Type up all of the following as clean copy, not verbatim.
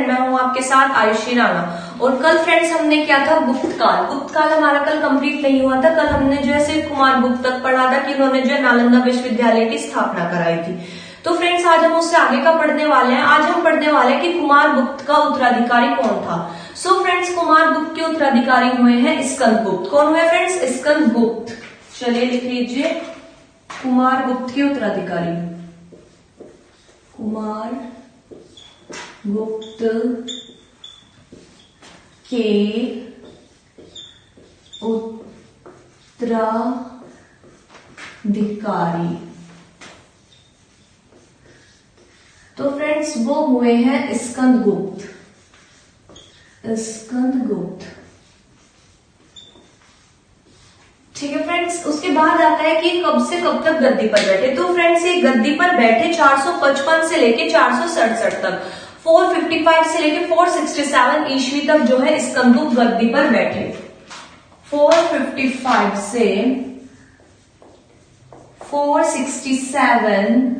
And मैं हूं आपके साथ आयुषी राणा। और कल फ्रेंड्स हमने क्या था, गुप्त काल हमारा कल कंप्लीट नहीं हुआ था। कल हमने जो है सिर्फ कुमार गुप्त तक पढ़ा था कि उन्होंने जो है नालंदा विश्वविद्यालय की स्थापना कराई थी। तो फ्रेंड्स आज हम उससे आगे का पढ़ने वाले हैं। आज हम पढ़ने वाले हैं कि कुमार गुप्त का उत्तराधिकारी कौन था। सो फ्रेंड्स कुमार गुप्त के उत्तराधिकारी हुए हैं स्कंदगुप्त। कौन हुए फ्रेंड्स? स्कंदगुप्त। चलिए लिख लीजिए, कुमार गुप्त के उत्तराधिकारी कुमार गुप्त के उत्तराधिकारी। तो फ्रेंड्स वो हुए हैं स्कंदगुप्त। ठीक है फ्रेंड्स, उसके बाद आता है कि कब से कब तक गद्दी पर बैठे। तो फ्रेंड्स ये गद्दी पर बैठे 455 से लेके 467 तक, 455 से लेके 467 ईस्वी तक जो है स्कंदगुप्त गद्दी पर बैठे। 455 से 467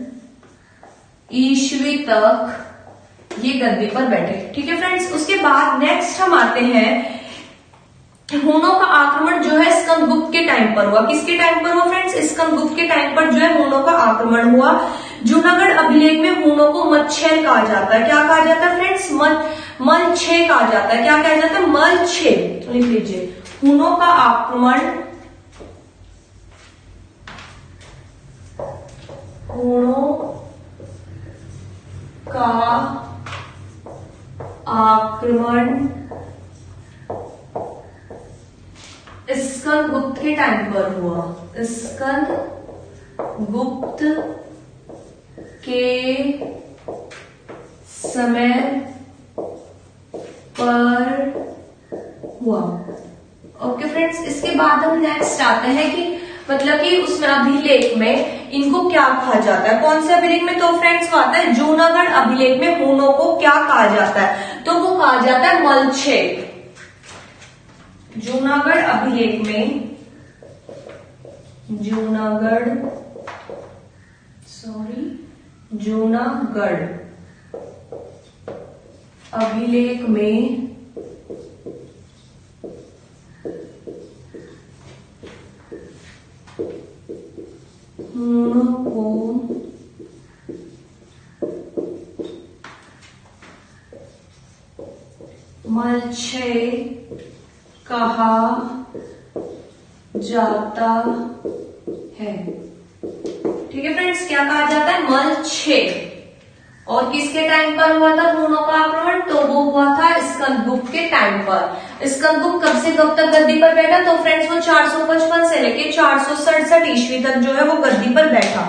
ईस्वी तक ये गद्दी पर बैठे। ठीक है फ्रेंड्स, उसके बाद नेक्स्ट हम आते हैं, हूणों का आक्रमण जो है स्कंदगुप्त के टाइम पर हुआ। किसके टाइम पर हुआ फ्रेंड्स? स्कंदगुप्त के टाइम पर जो है हूणों का आक्रमण हुआ। जूनागढ़ अभिलेख में हूणों को मलच्छेद कहा जाता है। क्या कहा जाता है फ्रेंड्स? मलच्छेद कहा जाता है। क्या कहा जाता है? मलच्छेद। लिख लीजिए, हूणों का आक्रमण, हूणों का आक्रमण स्कंदगुप्त के टाइम पर हुआ। स्कंदगुप्त के समय पर हुआ। ओके फ्रेंड्स, इसके बाद हम नेक्स्ट आते हैं कि मतलब कि उसमें अभिलेख में इनको क्या कहा जाता है। कौन से अभिलेख में? तो फ्रेंड्स वो आता है जूनागढ़ अभिलेख में हूणों को क्या कहा जाता है? तो वो कहा जाता है मलच्छेद। जूनागढ़ अभिलेख में, जूनागढ़ अभिलेख में हूणों को मलच्छेद कहा जाता है। ठीक है फ्रेंड्स, क्या कहा जाता है? मलच्छेद। और किसके टाइम पर हुआ था हूणों का आक्रमण? तो वो हुआ था स्कंदगुप्त के टाइम पर। स्कंदगुप्त कब से कब तक गद्दी पर बैठा? तो फ्रेंड्स वो 455 से लेके 467 ईस्वी तक जो है वो गद्दी पर बैठा।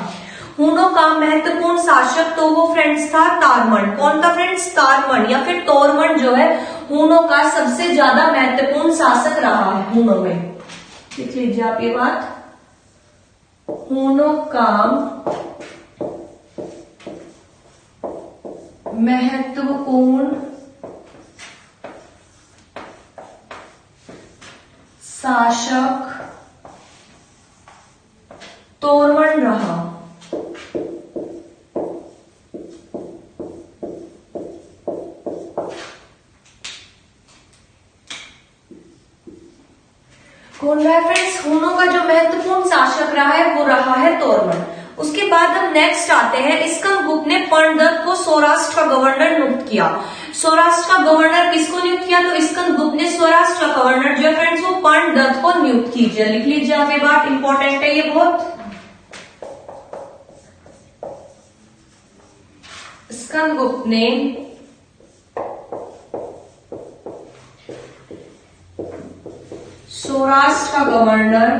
हूणों का महत्वपूर्ण शासक तो वो फ्रेंड्स था तारमन। कौन था फ्रेंड्स? तारमन या फिर तोरमन जो है हूणों का सबसे ज्यादा महत्वपूर्ण शासक रहा है हूणों में। लिख लीजिए आप ये बात, हूणों का महत्वपूर्ण शासक तोरमन रहा। कौन रहा है फ्रेंड्स? हूणों का जो महत्वपूर्ण शासक रहा है वो रहा है तोरमन। उसके बाद हम नेक्स्ट आते हैं, स्कंदगुप्त ने पर्णदत्त को सौराष्ट्र का गवर्नर नियुक्त किया। सौराष्ट्र का गवर्नर किसको नियुक्त किया? तो स्कंदगुप्त ने सौराष्ट्र का गवर्नर जो फ्रेंड्स वो पर्णदत्त को नियुक्त कीजिए। लिख लीजिए आप ये बात, इंपॉर्टेंट है ये बहुत। स्कंदगुप्त ने सौराष्ट्र का गवर्नर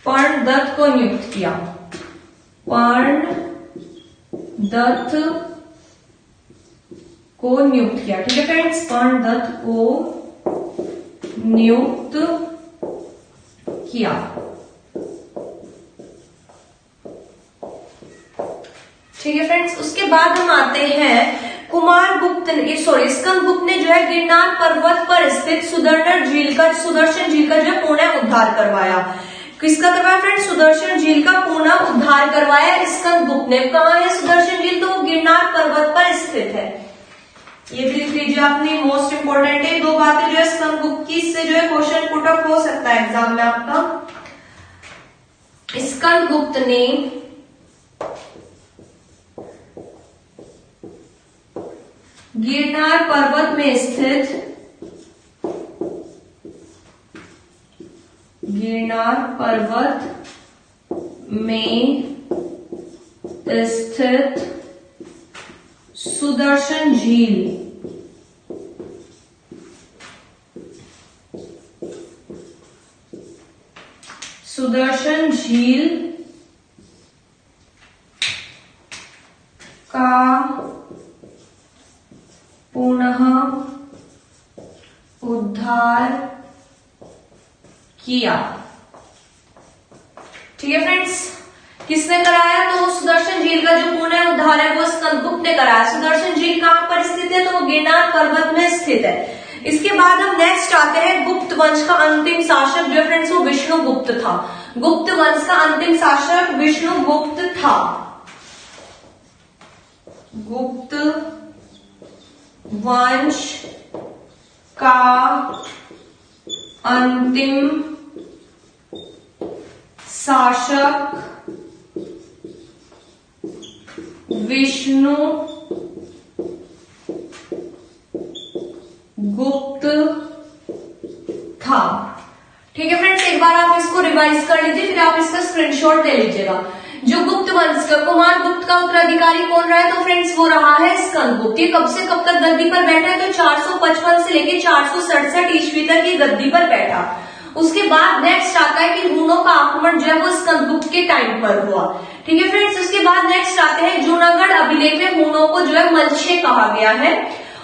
पर्णदत्त को नियुक्त किया। पर्णदत्त को नियुक्त किया। ठीक है फ्रेंड्स, पर्णदत्त को नियुक्त किया। ठीक है फ्रेंड्स, उसके बाद हम आते हैं स्कंदगुप्त ने जो है गिरनार पर्वत पर स्थित सुदर्शन झील का जो पुनः उद्धार करवाया। किसका करवाया फ्रेंड्स? सुदर्शन झील का पुनः उद्धार करवाया स्कंदगुप्त ने। कहाँ है सुदर्शन झील? तो गिरनार पर्वत पर स्थित है। ये भी लिख लीजिए आपने, मोस्ट इंपोर्टेंट है। 2 बातें जो है स्कंदगुप्त की, इससे जो है क्वेश्चन पुट अप हो सकता है एग्जाम में आपका। स्कंदगुप्त ने गिरनार पर्वत में स्थित सुदर्शन झील का पुनः उद्धार किया। ठीक है फ्रेंड्स, किसने कराया? तो सुदर्शन झील का जो पुनः उद्धार है वो स्कंदगुप्त ने कराया। सुदर्शन झील कहां पर स्थित है? तो वो गिरनार पर्वत में स्थित है। इसके बाद हम नेक्स्ट आते हैं, गुप्त वंश का अंतिम शासक जो फ्रेंड्स वो विष्णुगुप्त था। गुप्त वंश का अंतिम शासक विष्णुगुप्त था। गुप्त वंश का अंतिम शासक विष्णुगुप्त था। ठीक है फ्रेंड्स, एक बार आप इसको रिवाइज कर लीजिए, फिर आप इसका स्क्रीनशॉट ले लीजिएगा। जो गुप्त वंश का कुमार गुप्त का उत्तराधिकारी कौन रहा है? तो फ्रेंड्स वो रहा है स्कंदगुप्त। ये कब से कब तक गद्दी पर बैठा है? तो 455 से लेकर 467 ईस्वी तक ये गद्दी पर बैठा। उसके बाद नेक्स्ट आता है कि हुनों का आक्रमण जो है वो स्कंदगुप्त के टाइम पर हुआ। ठीक है फ्रेंड्स, उसके बाद नेक्स्ट आते हैं, जूनागढ़ अभिलेख में हुनों को जो है मलछे कहा गया है।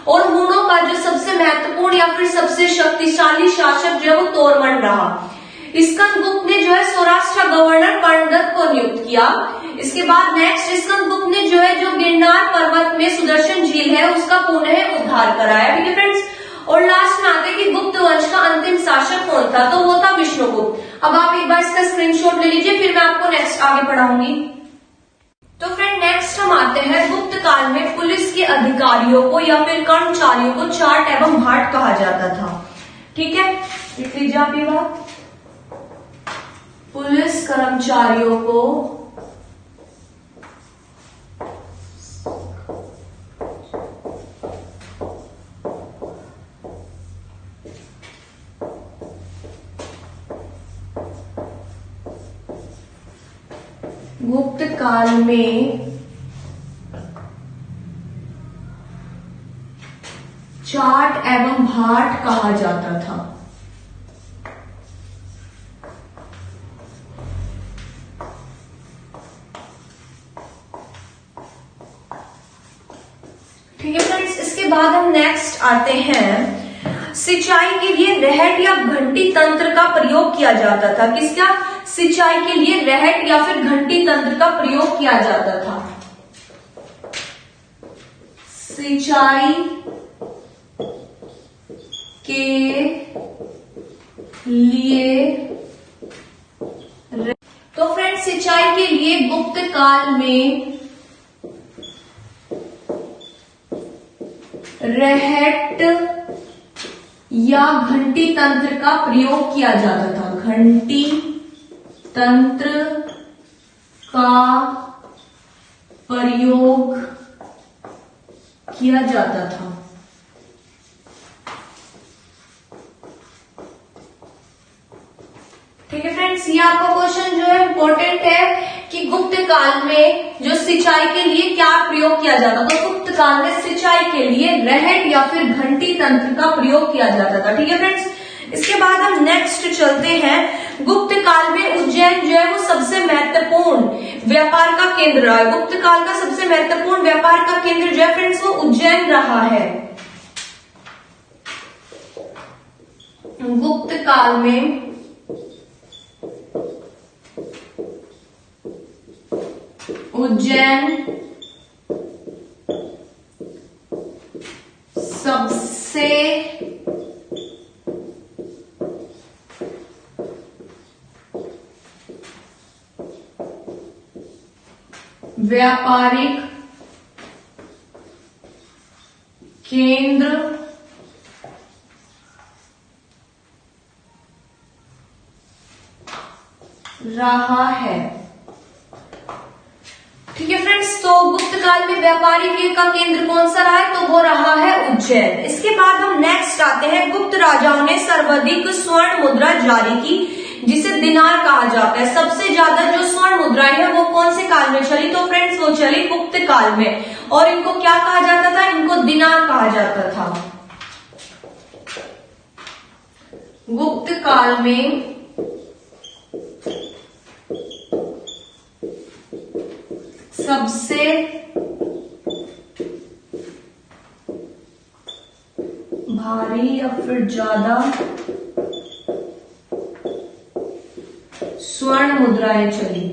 और हुनों का जो सबसे महत्वपूर्ण या फिर सबसे शक्तिशाली शासक जो है वो तोरमन रहा। स्कंदगुप्त ने जो है सौराष्ट्र गवर्नर कर्णदत्त को नियुक्त किया। इसके बाद नेक्स्ट स्कंदगुप्त ने जो है जो गिरनार पर्वत में सुदर्शन झील है उसका पुनः उद्धार कराया। ठीक है फ्रेंड्स, और लास्ट में आते कि गुप्त वंश का अंतिम शासक कौन था? तो वो था विष्णुगुप्त। अब आप एक बार इसका स्क्रीनशॉट ले लीजिए, फिर मैं आपको नेक्स्ट आगे पढ़ाऊंगी। तो फ्रेंड नेक्स्ट हम आते हैं, गुप्त काल में पुलिस के अधिकारियों को या फिर कर्मचारियों को चाट एवं भाट कहा जाता था। ठीक है, लिख लीजिए आप ये बात। पुलिस कर्मचारियों को गुप्त काल में चाट एवं भाट कहा जाता था। ठीक है फ्रेंड्स, इसके बाद हम नेक्स्ट आते हैं, सिंचाई के लिए रहट या घंटी तंत्र का प्रयोग किया जाता था। किसका? सिंचाई के लिए रहट या फिर घंटी तंत्र का प्रयोग किया जाता था। सिंचाई के लिए, तो फ्रेंड्स सिंचाई के लिए गुप्त काल में रहट या घंटी तंत्र का प्रयोग किया जाता था। घंटी तंत्र का प्रयोग किया जाता था। ठीक है फ्रेंड्स, ये आपका क्वेश्चन जो है इंपॉर्टेंट है कि गुप्त काल में जो सिंचाई के लिए क्या प्रयोग किया जाता था। तो गुप्त काल में सिंचाई के लिए रहट या फिर घंटी तंत्र का प्रयोग किया जाता था। ठीक है फ्रेंड्स, इसके बाद हम नेक्स्ट चलते हैं, गुप्त काल में उज्जैन जो है वो सबसे महत्वपूर्ण व्यापार का केंद्र रहा है। गुप्त काल का सबसे महत्वपूर्ण व्यापार का केंद्र जो है फ्रेंड्स वो उज्जैन रहा है। गुप्त काल में उज्जैन सबसे व्यापारिक केंद्र रहा है। ठीक है फ्रेंड्स, तो गुप्त काल में व्यापारिक का केंद्र कौन सा रहा है, तो वो रहा है उज्जैन। इसके बाद हम नेक्स्ट आते हैं, गुप्त राजाओं ने सर्वाधिक स्वर्ण मुद्रा जारी की जिसे दिनार कहा जाता है। सबसे ज्यादा जो स्वर्ण मुद्राएं है वो कौन से काल में चली, तो फ्रेंड्स वो चली गुप्त काल में, और इनको क्या कहा जाता था, इनको दिनार कहा जाता था। गुप्त काल में सबसे भारी या फिर ज्यादा स्वर्ण मुद्राएं चली,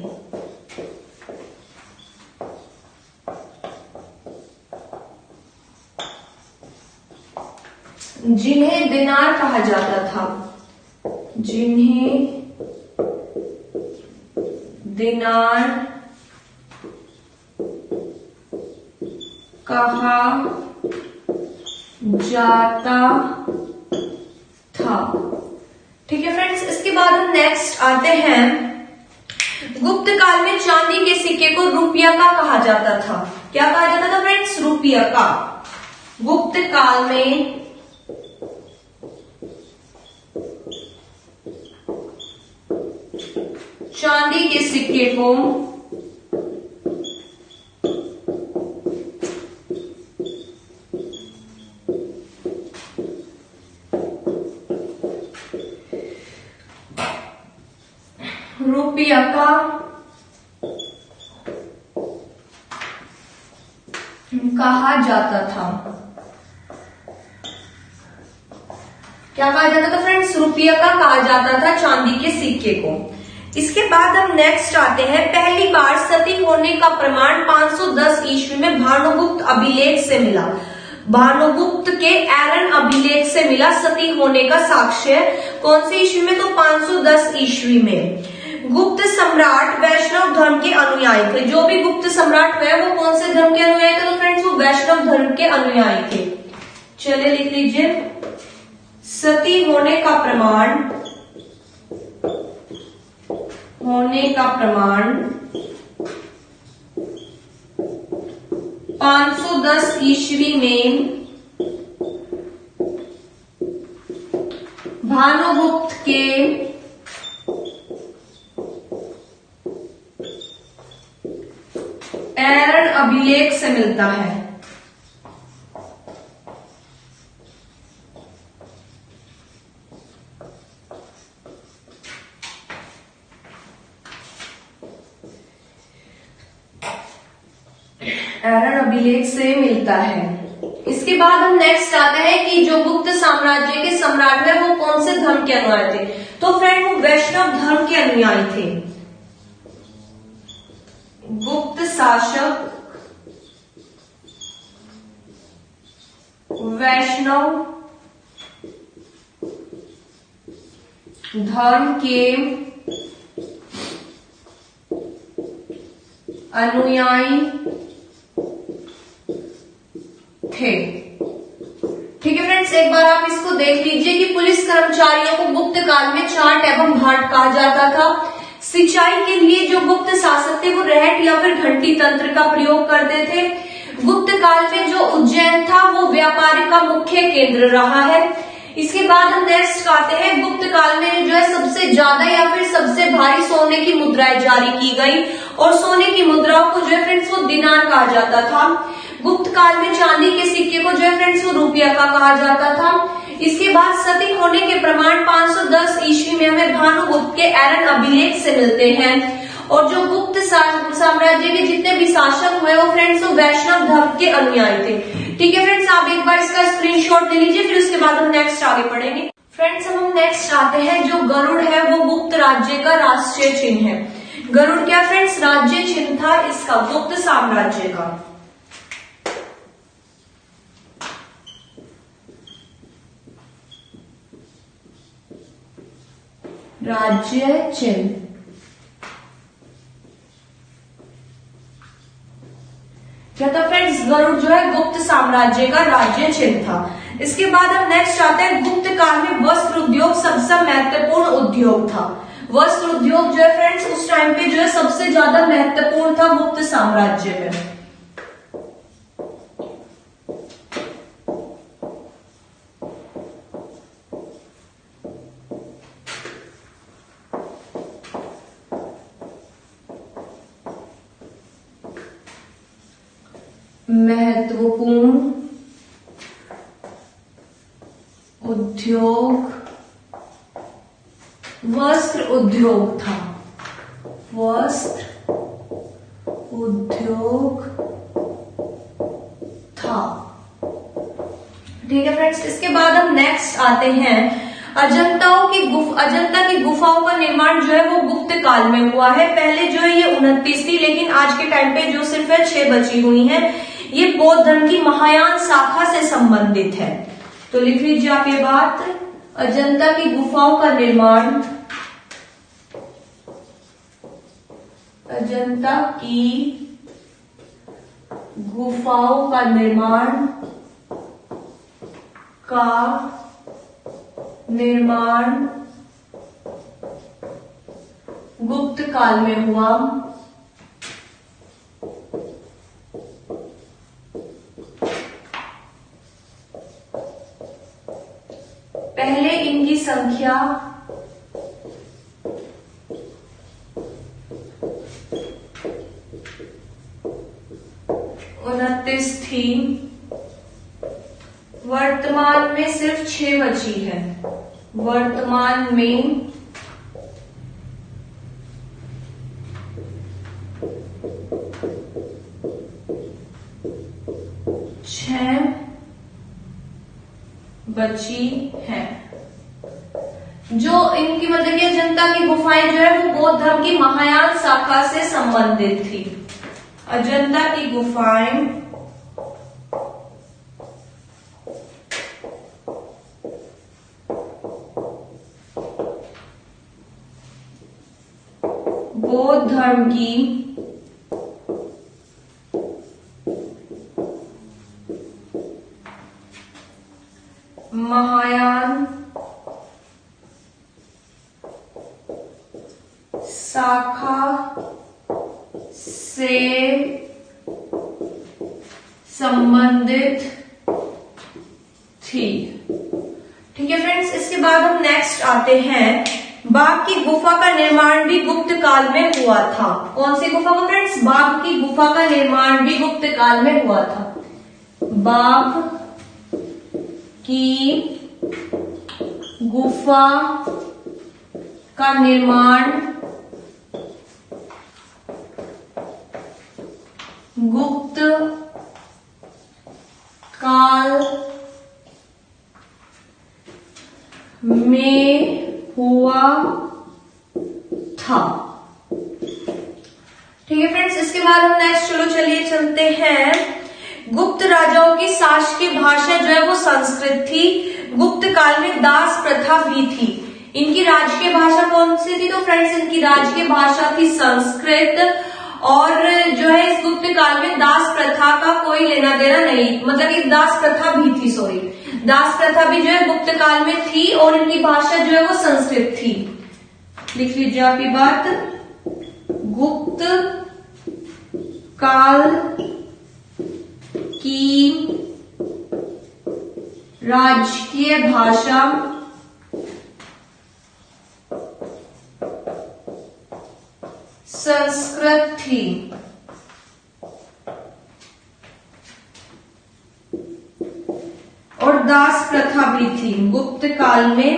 जिन्हें दिनार कहा जाता था, जिन्हें दिनार कहा जाता था। ठीक है फ्रेंड्स, इसके बाद हम नेक्स्ट आते हैं, गुप्त काल में चांदी के सिक्के को रुपया का कहा जाता था। क्या कहा जाता था फ्रेंड्स, रुपया का। गुप्त काल में चांदी के सिक्के को रुपया का कहा जाता था। क्या कहा जाता था फ्रेंड्स, रुपया का कहा जाता था चांदी के सिक्के को। इसके बाद हम नेक्स्ट आते हैं, पहली बार सती होने का प्रमाण 510 ईस्वी में भानुगुप्त अभिलेख से मिला। भानुगुप्त के एरन अभिलेख से मिला सती होने का साक्ष्य। कौन से ईस्वी में, तो 510 ईस्वी में। गुप्त सम्राट वैष्णव धर्म के अनुयायी थे। जो भी गुप्त सम्राट हुए वो कौन से धर्म के अनुयायी थे, तो फ्रेंड्स वो वैष्णव धर्म के अनुयायी थे। चलिए लिख लीजिए, सती होने का प्रमाण 510 ईस्वी में भानुगुप्त के एरन अभिलेख से मिलता है। एरन अभिलेख से मिलता है। इसके बाद हम नेक्स्ट आते हैं कि जो गुप्त साम्राज्य के सम्राट है वो कौन से धर्म के अनुयायी थे, तो फ्रेंड वो वैष्णव धर्म के अनुयायी थे। गुप्त शासक वैष्णव धर्म के अनुयायी थे। ठीक है फ्रेंड्स, एक बार आप इसको देख लीजिए कि पुलिस कर्मचारियों को गुप्त काल में चाट एवं भाट कहा जाता था। सिंचाई के लिए जो गुप्त शासक थे वो रहट या फिर घंटी तंत्र का प्रयोग करते थे। गुप्त काल में जो उज्जैन था वो व्यापार का मुख्य केंद्र रहा है। इसके बाद हम नेक्स्ट आते हैं, गुप्त काल में जो है सबसे ज्यादा या फिर सबसे भारी सोने की मुद्राएं जारी की गई, और सोने की मुद्राओं को जो है फ्रेंड्स वो दिनार कहा जाता था। गुप्त काल में चांदी के सिक्के को जो है फ्रेंड्स वो रुपया का कहा जाता था। इसके बाद सती होने के प्रमाण 510 ईस्वी में हमें भानुगुप्त के एरन अभिलेख से मिलते हैं। और जो गुप्त साम्राज्य के जितने भी शासक हुए वो फ्रेंड्स वो वैष्णव धर्म के अनुयायी थे। ठीक है फ्रेंड्स, आप एक बार इसका स्क्रीनशॉट ले लीजिए, फिर उसके बाद हम नेक्स्ट आगे पढ़ेंगे। फ्रेंड्स, हम नेक्स्ट आते हैं, जो गरुड़ है वो गुप्त राज्य का राष्ट्रीय चिन्ह है। गरुड़ क्या फ्रेंड्स, राज्य चिन्ह था इसका, गुप्त साम्राज्य का। राज्य चिन्ह। क्या था फ्रेंड्स? गरुड़ जो है गुप्त साम्राज्य का राज्य चिन्ह था। इसके बाद हम नेक्स्ट आते हैं, गुप्त काल में वस्त्र उद्योग सबसे महत्वपूर्ण उद्योग था। वस्त्र उद्योग जो है फ्रेंड्स उस टाइम पे जो है सबसे ज्यादा महत्वपूर्ण था गुप्त साम्राज्य में। महत्वपूर्ण उद्योग वस्त्र उद्योग था। वस्त्र उद्योग था। ठीक है फ्रेंड्स, इसके बाद हम नेक्स्ट आते हैं, अजंता की गुफाओं का निर्माण जो है वो गुप्त काल में हुआ है। पहले जो है ये 29 थी, लेकिन आज के टाइम पे जो सिर्फ है 6 बची हुई हैं। ये बौद्ध धर्म की महायान शाखा से संबंधित है। तो लिख लीजिए आप ये बात, अजंता की गुफाओं का निर्माण, अजंता की गुफाओं का निर्माण गुप्त काल में हुआ। पहले इनकी संख्या 29 थी, वर्तमान में सिर्फ 6 बची है। वर्तमान में 6 बची है। जो इनकी मतलब कि अजंता की गुफाएं जो है वो बौद्ध धर्म की महायान शाखा से संबंधित थी। अजंता की गुफाएं बौद्ध धर्म की महायान शाखा से संबंधित थी। ठीक है फ्रेंड्स, इसके बाद हम नेक्स्ट आते हैं, बाघ की गुफा का निर्माण भी गुप्त काल में हुआ था। कौन सी गुफा का फ्रेंड्स? बाघ की गुफा का निर्माण भी गुप्त काल में हुआ था। बाघ की गुफा का निर्माण गुप्त काल में हुआ था। ठीक है फ्रेंड्स, इसके बाद हम नेक्स्ट चलिए चलते हैं, गुप्त राजाओं की शासकीय भाषा जो है वो संस्कृत थी। गुप्त काल में दास प्रथा भी थी। इनकी राजकीय भाषा कौन सी थी? तो फ्रेंड्स इनकी राजकीय भाषा थी संस्कृत। और जो है इस गुप्त काल में दास प्रथा का कोई लेना देना नहीं, मतलब एक दास प्रथा भी थी, सॉरी दास प्रथा भी जो है गुप्त काल में थी और इनकी भाषा जो है वो संस्कृत थी। लिख लीजिए आप ये बात, गुप्त काल की राजकीय भाषा संस्कृत थी। और दास प्रथा भी थी। गुप्त काल में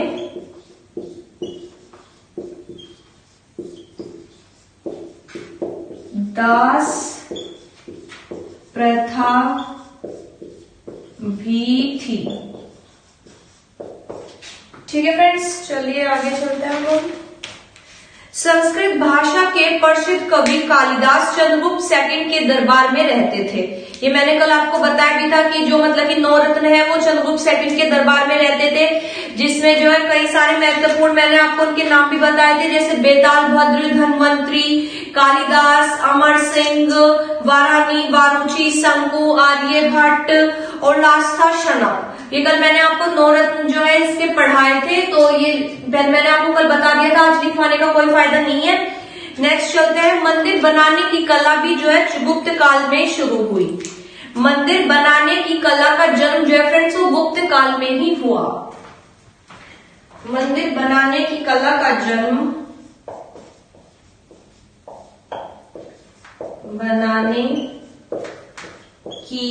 दास प्रथा भी थी। ठीक है फ्रेंड्स, चलिए आगे चलते हैं हम लोग। संस्कृत भाषा के प्रसिद्ध कवि कालिदास चंद्रगुप्त सेकंड के दरबार में रहते थे। ये मैंने कल आपको बताया भी था कि जो मतलब कि नवरत्न है वो चंद्रगुप्त सेकंड के दरबार में रहते थे, जिसमें जो है कई सारे महत्वपूर्ण मैंने आपको उनके नाम भी बताए थे, जैसे बेताल भद्र, धनवंतरी, कालिदास, अमर सिंह, वारानी, वारुची, शंकु, आर्यभट्ट और लास्ट था शनक। ये कल मैंने आपको नवरत्न जो है इसके पढ़ाए थे, तो ये मैंने आपको कल बता दिया था, आज लिखवाने का कोई फायदा नहीं है। नेक्स्ट चलते हैं, मंदिर बनाने की कला भी जो है गुप्त काल में शुरू हुई। मंदिर बनाने की कला का जन्म जो है फ्रेंड्स वो गुप्त काल में ही हुआ। मंदिर बनाने की कला का जन्म बनाने की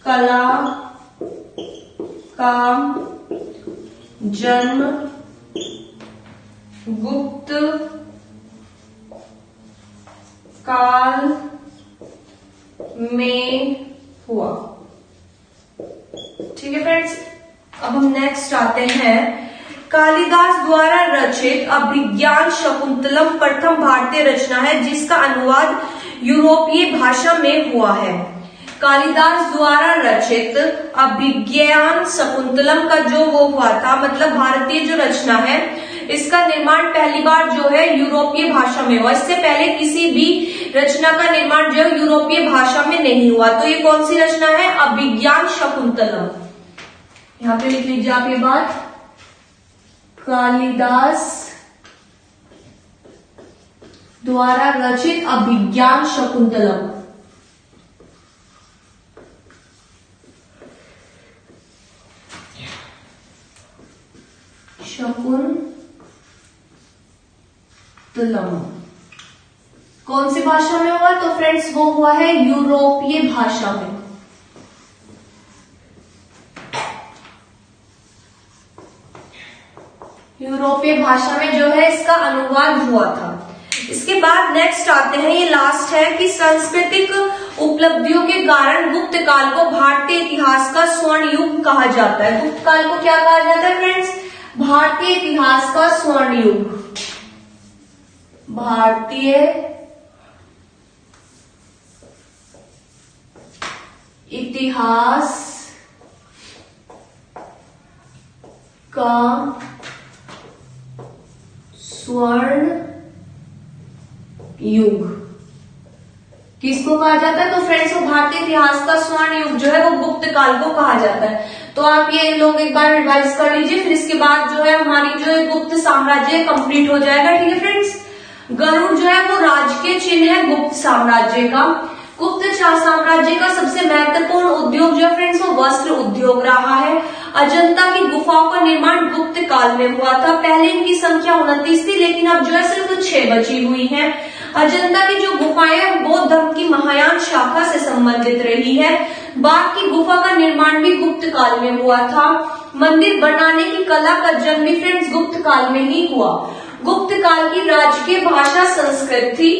कला का जन्म गुप्त काल में हुआ। ठीक है फ्रेंड्स, अब हम नेक्स्ट आते हैं, कालिदास द्वारा रचित अभिज्ञान शकुंतलम प्रथम भारतीय रचना है जिसका अनुवाद यूरोपीय भाषा में हुआ है। कालिदास द्वारा रचित अभिज्ञान शकुंतलम का जो वो हुआ था, मतलब भारतीय जो रचना है, इसका निर्माण पहली बार जो है यूरोपीय भाषा में हुआ। इससे पहले किसी भी रचना का निर्माण जो है यूरोपीय भाषा में नहीं हुआ। तो ये कौन सी रचना है? अभिज्ञान शकुंतलम। यहां पे लिख लीजिए आप ये बात, कालिदास द्वारा रचित अभिज्ञान शकुंतलम। शकुंतलम कौन सी भाषा में हुआ? तो फ्रेंड्स वो हुआ है यूरोपीय भाषा में। यूरोपीय भाषा में जो है इसका अनुवाद हुआ था। इसके बाद नेक्स्ट आते हैं, ये लास्ट है कि सांस्कृतिक उपलब्धियों के कारण गुप्त काल को भारतीय इतिहास का स्वर्ण युग कहा जाता है। गुप्त काल को क्या कहा जाता है फ्रेंड्स? भारतीय इतिहास का स्वर्ण युग। भारतीय इतिहास का स्वर्ण युग किसको कहा जाता है? तो फ्रेंड्स वो भारतीय इतिहास का स्वर्ण युग जो है वो गुप्त काल को कहा जाता है। तो आप ये लोग एक बार रिवाइज कर लीजिए, फिर इसके बाद जो है हमारी जो है गुप्त साम्राज्य कंप्लीट हो जाएगा। ठीक है फ्रेंड्स, गरुड़ जो है वो राजकीय चिन्ह है गुप्त साम्राज्य का। गुप्त साम्राज्य का सबसे महत्वपूर्ण उद्योग जो है फ्रेंड्स वो वस्त्र उद्योग रहा है। अजंता की गुफाओं का निर्माण गुप्त काल में हुआ था। पहले इनकी संख्या 29 थी, लेकिन अब जो है सिर्फ 6 बची हुई है। अजंता की जो गुफाएं बौद्ध धर्म की महायान शाखा से संबंधित रही है। बाघ की गुफा का निर्माण भी गुप्त काल में हुआ था। मंदिर बनाने की कला का जन्म भी फ्रेंड्स गुप्त काल में ही हुआ। गुप्त काल की राजकीय भाषा संस्कृत थी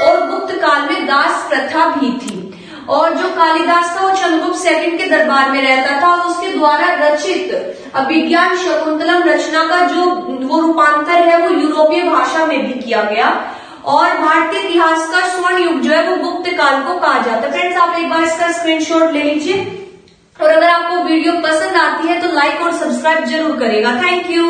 और गुप्त काल में दास प्रथा भी थी। और जो कालिदास था वो चंद्रगुप्त सेकंड के दरबार में रहता था और उसके द्वारा रचित अभिज्ञान शकुंतलम रचना का जो वो रूपांतर है वो यूरोपीय भाषा में भी किया गया। और भारतीय इतिहास का स्वर्ण युग जो है वो गुप्त काल को कहा जाता है। फ्रेंड्स आप एक बार इसका स्क्रीनशॉट ले लीजिए, और अगर आपको वीडियो पसंद आती है तो लाइक और सब्सक्राइब जरूर करेगा। Thank you.